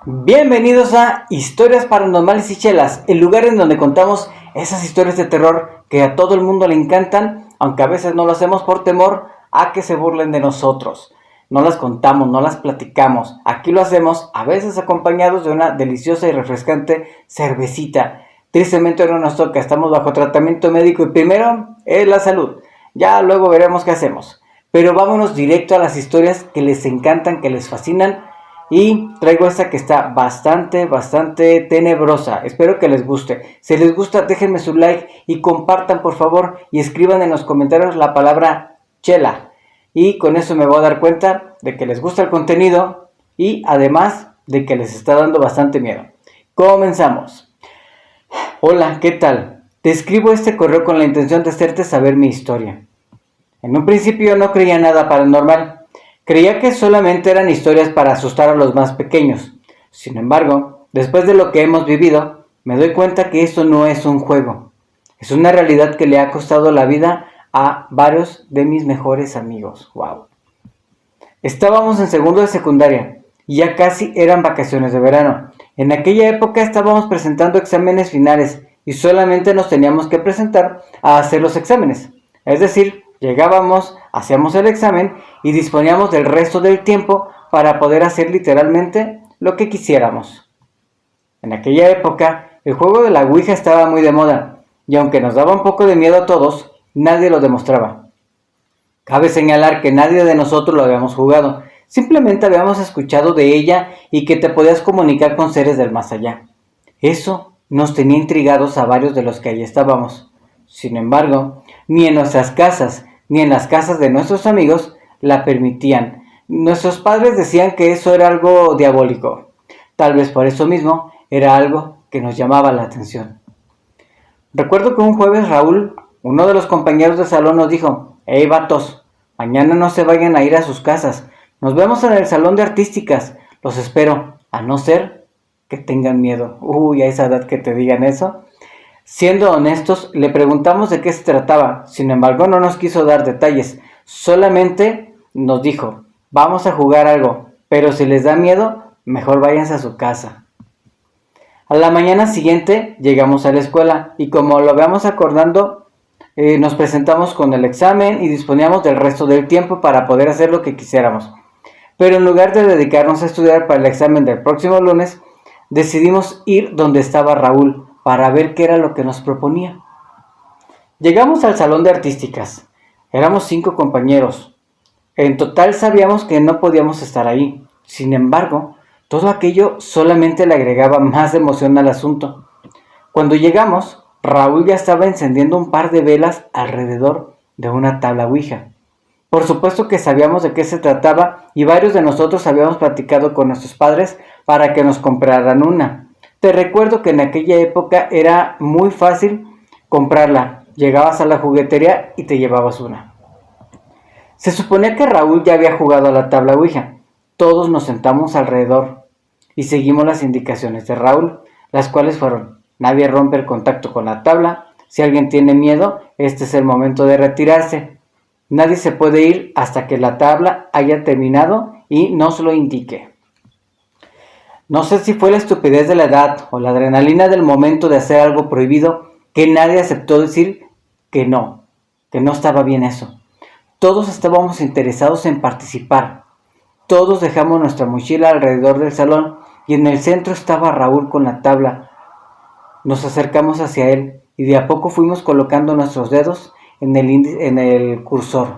Bienvenidos a Historias Paranormales y Chelas, el lugar en donde contamos esas historias de terror que a todo el mundo le encantan, aunque a veces no lo hacemos por temor a que se burlen de nosotros. No las contamos, no las platicamos. Aquí lo hacemos a veces acompañados de una deliciosa y refrescante cervecita. Tristemente no nos toca, estamos bajo tratamiento médico y primero es la salud. Ya luego veremos qué hacemos. Pero vámonos directo a las historias que les encantan, que les fascinan. Y traigo esta que está bastante tenebrosa. Espero que les guste. Si les gusta, déjenme su like y compartan por favor. Y escriban en los comentarios la palabra chela. Y con eso me voy a dar cuenta de que les gusta el contenido. Y además de que les está dando bastante miedo. Comenzamos. Hola, ¿qué tal? Te escribo este correo con la intención de hacerte saber mi historia. En un principio no creía nada paranormal. Creía que solamente eran historias para asustar a los más pequeños. Sin embargo, después de lo que hemos vivido, me doy cuenta que esto no es un juego. Es una realidad que le ha costado la vida a varios de mis mejores amigos. ¡Wow! Estábamos en segundo de secundaria y ya casi eran vacaciones de verano. En aquella época estábamos presentando exámenes finales y solamente nos teníamos que presentar a hacer los exámenes. Es decir, llegábamos, hacíamos el examen y disponíamos del resto del tiempo para poder hacer literalmente lo que quisiéramos. En aquella época, el juego de la Ouija estaba muy de moda, y aunque nos daba un poco de miedo a todos, nadie lo demostraba. Cabe señalar que nadie de nosotros lo habíamos jugado, simplemente habíamos escuchado de ella y que te podías comunicar con seres del más allá. Eso nos tenía intrigados a varios de los que allí estábamos. Sin embargo, ni en nuestras casas, ni en las casas de nuestros amigos la permitían. Nuestros padres decían que eso era algo diabólico. Tal vez por eso mismo era algo que nos llamaba la atención. Recuerdo que un jueves Raúl, uno de los compañeros de salón, nos dijo: «Hey vatos, mañana no se vayan a ir a sus casas. Nos vemos en el salón de artísticas. Los espero, a no ser que tengan miedo». Uy, a esa edad que te digan eso. Siendo honestos, le preguntamos de qué se trataba, sin embargo no nos quiso dar detalles, solamente nos dijo: «Vamos a jugar algo, pero si les da miedo, mejor váyanse a su casa». A la mañana siguiente llegamos a la escuela y como lo habíamos acordado, nos presentamos con el examen y disponíamos del resto del tiempo para poder hacer lo que quisiéramos. Pero en lugar de dedicarnos a estudiar para el examen del próximo lunes, decidimos ir donde estaba Raúl, para ver qué era lo que nos proponía. Llegamos al salón de artísticas. Éramos 5 compañeros. En total sabíamos que no podíamos estar ahí. Sin embargo, todo aquello solamente le agregaba más emoción al asunto. Cuando llegamos, Raúl ya estaba encendiendo un par de velas alrededor de una tabla Ouija. Por supuesto que sabíamos de qué se trataba y varios de nosotros habíamos platicado con nuestros padres para que nos compraran una. Te recuerdo que en aquella época era muy fácil comprarla. Llegabas a la juguetería y te llevabas una. Se suponía que Raúl ya había jugado a la tabla Ouija. Todos nos sentamos alrededor y seguimos las indicaciones de Raúl, las cuales fueron: nadie rompe el contacto con la tabla. Si alguien tiene miedo, este es el momento de retirarse. Nadie se puede ir hasta que la tabla haya terminado y nos lo indique. No sé si fue la estupidez de la edad o la adrenalina del momento de hacer algo prohibido que nadie aceptó decir que no estaba bien eso. Todos estábamos interesados en participar. Todos dejamos nuestra mochila alrededor del salón y en el centro estaba Raúl con la tabla. Nos acercamos hacia él y de a poco fuimos colocando nuestros dedos en el cursor.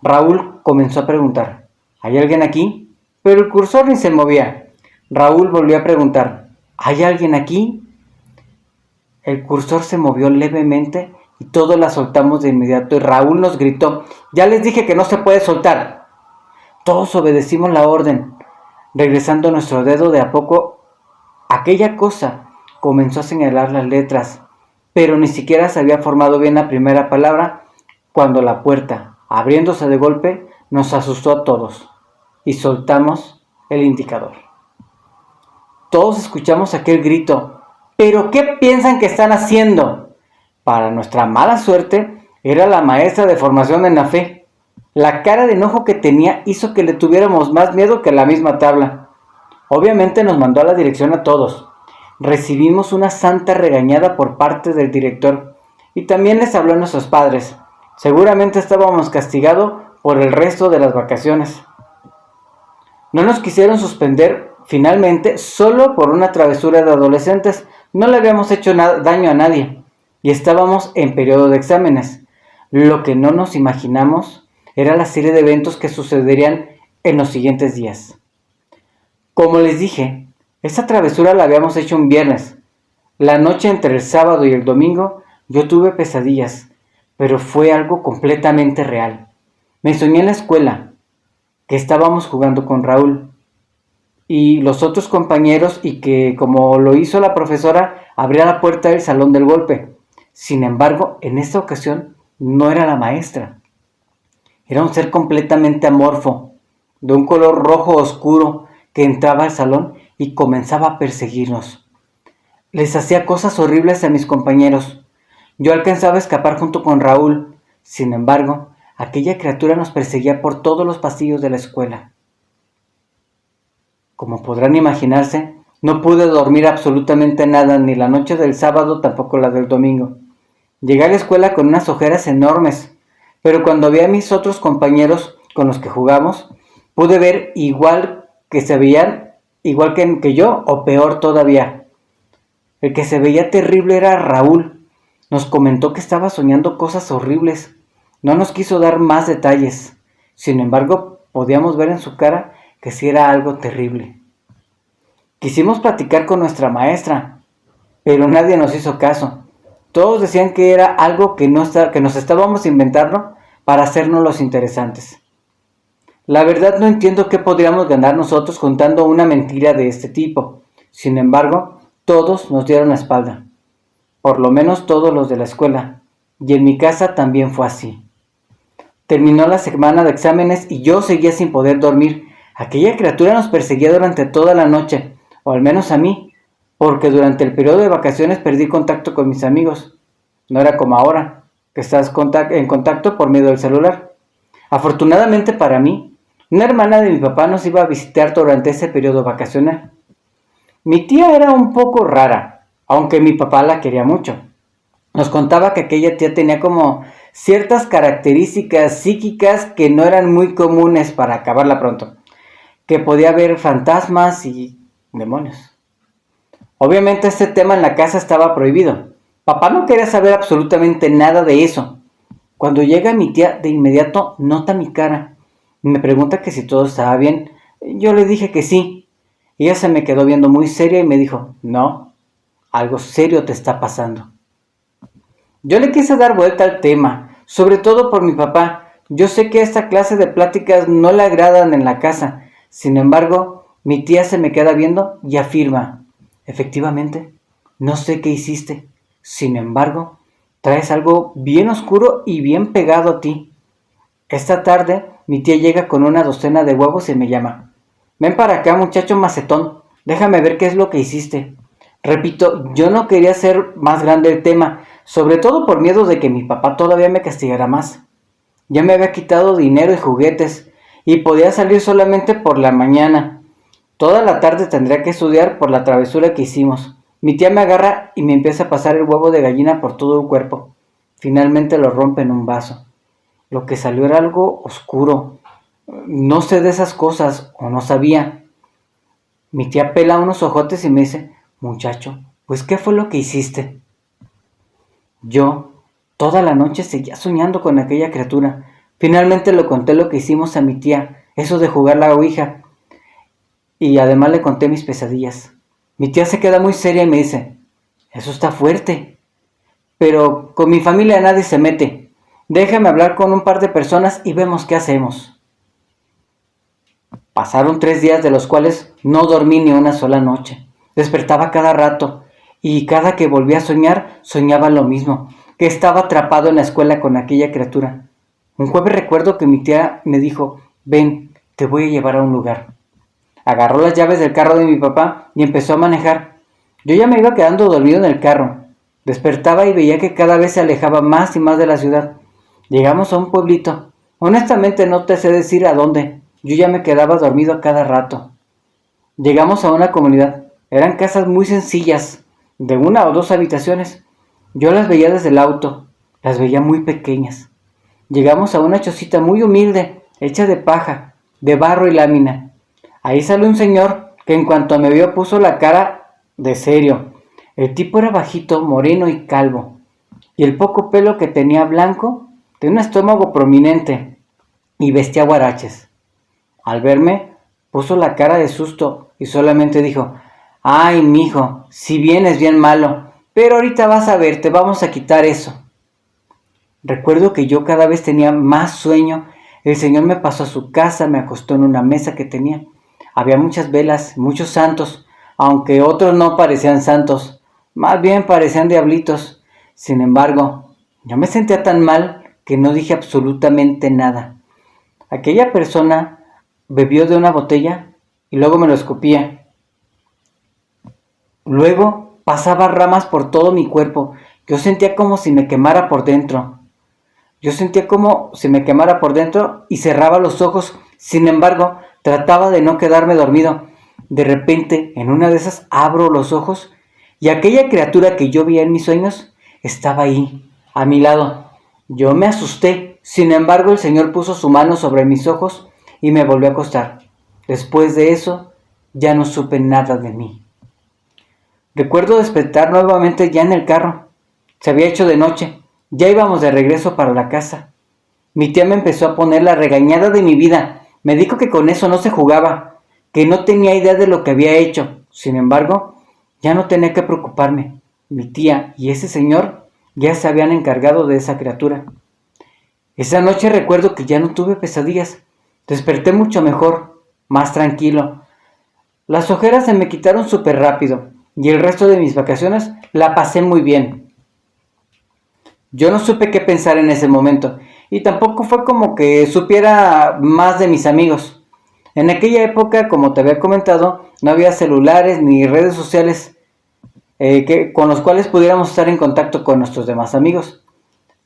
Raúl comenzó a preguntar: ¿hay alguien aquí? Pero el cursor ni se movía. Raúl volvió a preguntar: ¿hay alguien aquí? El cursor se movió levemente y todos la soltamos de inmediato y Raúl nos gritó: «Ya les dije que no se puede soltar». Todos obedecimos la orden. Regresando nuestro dedo de a poco, aquella cosa comenzó a señalar las letras, pero ni siquiera se había formado bien la primera palabra cuando la puerta, abriéndose de golpe, nos asustó a todos y soltamos el indicador. Todos escuchamos aquel grito: «¿Pero qué piensan que están haciendo?». Para nuestra mala suerte, era la maestra de formación en la fe. La cara de enojo que tenía hizo que le tuviéramos más miedo que la misma tabla. Obviamente nos mandó a la dirección a todos. Recibimos una santa regañada por parte del director y también les habló a nuestros padres. Seguramente estábamos castigados por el resto de las vacaciones. No nos quisieron suspender finalmente solo por una travesura de adolescentes. No le habíamos hecho daño a nadie y estábamos en periodo de exámenes. Lo que no nos imaginamos era la serie de eventos que sucederían en los siguientes días. Como les dije, esa travesura la habíamos hecho un viernes. La noche entre el sábado y el domingo yo tuve pesadillas, pero fue algo completamente real. Me soñé en la escuela, que estábamos jugando con Raúl y los otros compañeros y que, como lo hizo la profesora, abría la puerta del salón del golpe. Sin embargo, en esta ocasión no era la maestra. Era un ser completamente amorfo, de un color rojo oscuro, que entraba al salón y comenzaba a perseguirnos. Les hacía cosas horribles a mis compañeros. Yo alcanzaba a escapar junto con Raúl. Sin embargo, aquella criatura nos perseguía por todos los pasillos de la escuela. Como podrán imaginarse, no pude dormir absolutamente nada, ni la noche del sábado, tampoco la del domingo. Llegué a la escuela con unas ojeras enormes, pero cuando vi a mis otros compañeros con los que jugamos, pude ver que se veían igual que yo, o peor todavía. El que se veía terrible era Raúl. Nos comentó que estaba soñando cosas horribles. No nos quiso dar más detalles. Sin embargo, podíamos ver en su cara que sí era algo terrible. Quisimos platicar con nuestra maestra, pero nadie nos hizo caso. Todos decían que era algo que nos estábamos inventando para hacernos los interesantes. La verdad no entiendo qué podríamos ganar nosotros contando una mentira de este tipo. Sin embargo, todos nos dieron la espalda. Por lo menos todos los de la escuela. Y en mi casa también fue así. Terminó la semana de exámenes y yo seguía sin poder dormir. Aquella criatura nos perseguía durante toda la noche, o al menos a mí, porque durante el periodo de vacaciones perdí contacto con mis amigos. No era como ahora, que estás en contacto por medio del celular. Afortunadamente para mí, una hermana de mi papá nos iba a visitar durante ese periodo vacacional. Mi tía era un poco rara, aunque mi papá la quería mucho. Nos contaba que aquella tía tenía como ciertas características psíquicas que no eran muy comunes para acabarla pronto, que podía ver fantasmas y demonios. Obviamente este tema en la casa estaba prohibido. Papá no quería saber absolutamente nada de eso. Cuando llega mi tía, de inmediato nota mi cara. Me pregunta que si todo estaba bien. Yo le dije que sí. Ella se me quedó viendo muy seria y me dijo, no, algo serio te está pasando. Yo le quise dar vuelta al tema, sobre todo por mi papá. Yo sé que esta clase de pláticas no le agradan en la casa. Sin embargo, mi tía se me queda viendo y afirma, efectivamente, no sé qué hiciste. Sin embargo, traes algo bien oscuro y bien pegado a ti. Esta tarde, mi tía llega con una docena de huevos y me llama. Ven para acá, muchacho macetón, déjame ver qué es lo que hiciste. Repito, yo no quería hacer más grande el tema, sobre todo por miedo de que mi papá todavía me castigara más. Ya me había quitado dinero y juguetes, y podía salir solamente por la mañana. Toda la tarde tendría que estudiar por la travesura que hicimos. Mi tía me agarra y me empieza a pasar el huevo de gallina por todo el cuerpo. Finalmente lo rompe en un vaso. Lo que salió era algo oscuro. No sé de esas cosas, o no sabía. Mi tía pela unos ojotes y me dice, muchacho, pues ¿qué fue lo que hiciste? Yo, toda la noche seguía soñando con aquella criatura. Finalmente le conté lo que hicimos a mi tía, eso de jugar la ouija. Y además le conté mis pesadillas. Mi tía se queda muy seria y me dice, eso está fuerte. Pero con mi familia nadie se mete. Déjame hablar con un par de personas y vemos qué hacemos. Pasaron 3 días de los cuales no dormí ni una sola noche. Despertaba cada rato y cada que volvía a soñar, soñaba lo mismo, que estaba atrapado en la escuela con aquella criatura. Un jueves recuerdo que mi tía me dijo, ven, te voy a llevar a un lugar. Agarró las llaves del carro de mi papá y empezó a manejar. Yo ya me iba quedando dormido en el carro. Despertaba y veía que cada vez se alejaba más y más de la ciudad. Llegamos a un pueblito. Honestamente no te sé decir a dónde. Yo ya me quedaba dormido a cada rato. Llegamos a una comunidad. Eran casas muy sencillas, de 1 o 2 habitaciones. Yo las veía desde el auto, las veía muy pequeñas. Llegamos a una chocita muy humilde, hecha de paja, de barro y lámina. Ahí salió un señor que en cuanto me vio puso la cara de serio. El tipo era bajito, moreno y calvo, y el poco pelo que tenía blanco, tenía un estómago prominente y vestía guaraches. Al verme, puso la cara de susto y solamente dijo: «Ay, mijo, si vienes bien malo, pero ahorita vas a ver, te vamos a quitar eso». Recuerdo que yo cada vez tenía más sueño. El señor me pasó a su casa, me acostó en una mesa que tenía. Había muchas velas, muchos santos, aunque otros no parecían santos, más bien parecían diablitos. Sin embargo, yo me sentía tan mal que no dije absolutamente nada. Aquella persona bebió de una botella y luego me lo escupía. Luego pasaba ramas por todo mi cuerpo. Yo sentía como si me quemara por dentro. Yo sentía como si me quemara por dentro y cerraba los ojos. Sin embargo, trataba de no quedarme dormido. De repente, en una de esas, abro los ojos y aquella criatura que yo veía en mis sueños estaba ahí, a mi lado. Yo me asusté. Sin embargo, el Señor puso su mano sobre mis ojos y me volvió a acostar. Después de eso, ya no supe nada de mí. Recuerdo despertar nuevamente ya en el carro. Se había hecho de noche. Ya íbamos de regreso para la casa. Mi tía me empezó a poner la regañada de mi vida. Me dijo que con eso no se jugaba, que no tenía idea de lo que había hecho. Sin embargo, ya no tenía que preocuparme. Mi tía y ese señor ya se habían encargado de esa criatura. Esa noche recuerdo que ya no tuve pesadillas. Desperté mucho mejor, más tranquilo. Las ojeras se me quitaron súper rápido y el resto de mis vacaciones la pasé muy bien. Yo no supe qué pensar en ese momento y tampoco fue como que supiera más de mis amigos. En aquella época, como te había comentado, no había celulares ni redes sociales con los cuales pudiéramos estar en contacto con nuestros demás amigos.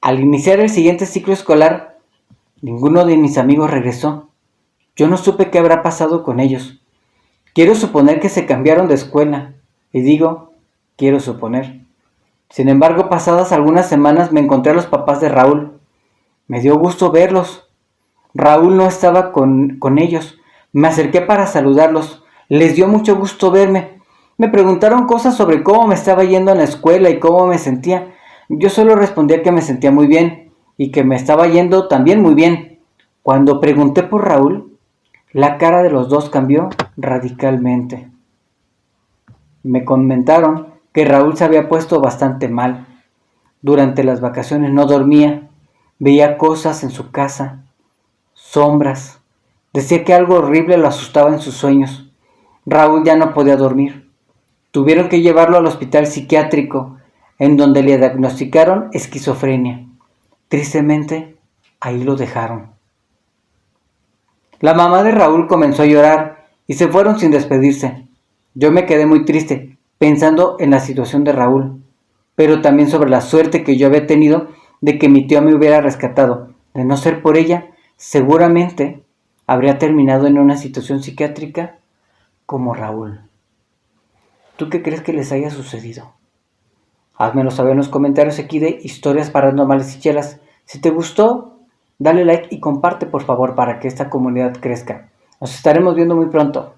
Al iniciar el siguiente ciclo escolar, ninguno de mis amigos regresó. Yo no supe qué habrá pasado con ellos. Quiero suponer que se cambiaron de escuela. Y digo, quiero suponer. Sin embargo, pasadas algunas semanas me encontré a los papás de Raúl. Me dio gusto verlos. Raúl no estaba con ellos. Me acerqué para saludarlos. Les dio mucho gusto verme. Me preguntaron cosas sobre cómo me estaba yendo en la escuela y cómo me sentía. Yo solo respondía que me sentía muy bien y que me estaba yendo también muy bien. Cuando pregunté por Raúl, la cara de los dos cambió radicalmente. Me comentaron que Raúl se había puesto bastante mal. Durante las vacaciones no dormía, veía cosas en su casa, sombras. Decía que algo horrible lo asustaba en sus sueños. Raúl ya no podía dormir. Tuvieron que llevarlo al hospital psiquiátrico, en donde le diagnosticaron esquizofrenia. Tristemente, ahí lo dejaron. La mamá de Raúl comenzó a llorar y se fueron sin despedirse. Yo me quedé muy triste, pensando en la situación de Raúl, pero también sobre la suerte que yo había tenido de que mi tío me hubiera rescatado. De no ser por ella, seguramente habría terminado en una situación psiquiátrica como Raúl. ¿Tú qué crees que les haya sucedido? Házmelo saber en los comentarios aquí de Historias Paranormales y Chelas. Si te gustó, dale like y comparte por favor para que esta comunidad crezca. Nos estaremos viendo muy pronto.